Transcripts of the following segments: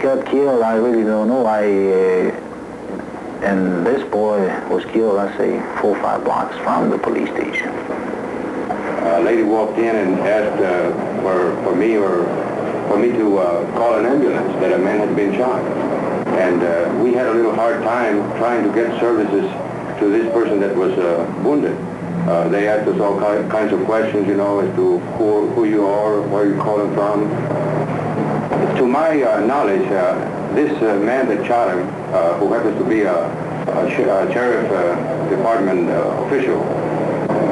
got killed, I really don't know. And this boy was killed, I say, 4 or 5 blocks from the police station. A lady walked in and asked for me to call an ambulance, that a man had been shot. And we had a little hard time trying to get services to this person that was wounded. They asked us all kinds of questions, you know, as to who you are, where you're calling from. To my knowledge, this man that shot him, who happens to be a sheriff department official,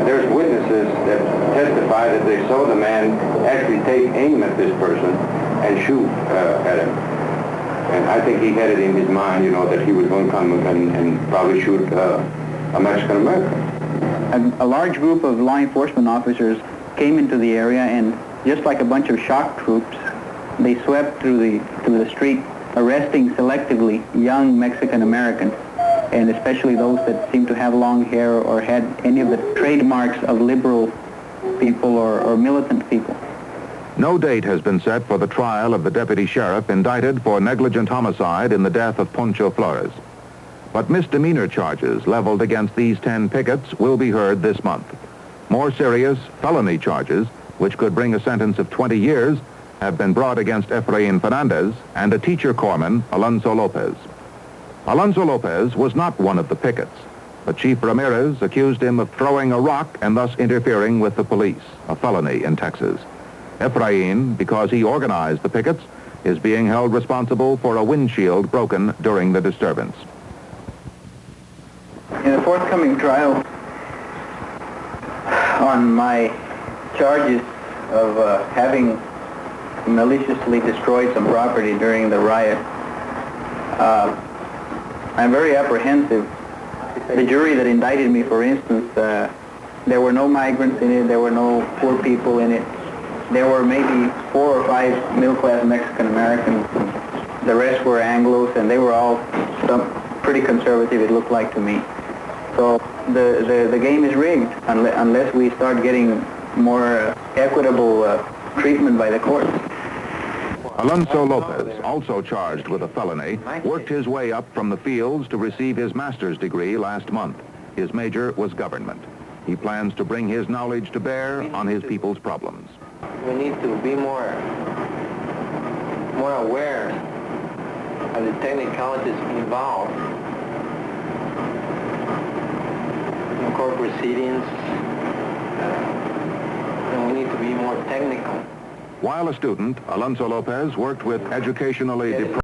there's witnesses that testify that they saw the man actually take aim at this person and shoot at him. And I think he had it in his mind, you know, that he was going to come and probably shoot a Mexican-American. A large group of law enforcement officers came into the area, and just like a bunch of shock troops, they swept through the street, arresting selectively young Mexican-Americans, and especially those that seemed to have long hair or had any of the trademarks of liberal people or militant people. No date has been set for the trial of the deputy sheriff indicted for negligent homicide in the death of Poncho Flores. But misdemeanor charges leveled against these 10 pickets will be heard this month. More serious felony charges, which could bring a sentence of 20 years, have been brought against Efrain Fernandez and a teacher corpsman, Alfonso Lopez. Alfonso Lopez was not one of the pickets, but Chief Ramirez accused him of throwing a rock and thus interfering with the police, a felony in Texas. Efrain, because he organized the pickets, is being held responsible for a windshield broken during the disturbance. In the forthcoming trial on my charges of having maliciously destroyed some property during the riot, I'm very apprehensive. The jury that indicted me, for instance, there were no migrants in it, there were no poor people in it. There were maybe 4 or 5 middle-class Mexican-Americans. The rest were Anglos, and they were all pretty conservative, it looked like to me. So the game is rigged unless we start getting more equitable treatment by the courts. Alfonso Lopez, also charged with a felony, worked his way up from the fields to receive his master's degree last month. His major was government. He plans to bring his knowledge to bear on his people's problems. We need to be more aware of the technicalities involved in court proceedings. And we need to be more technical. While a student, Alfonso Lopez worked with educationally deprived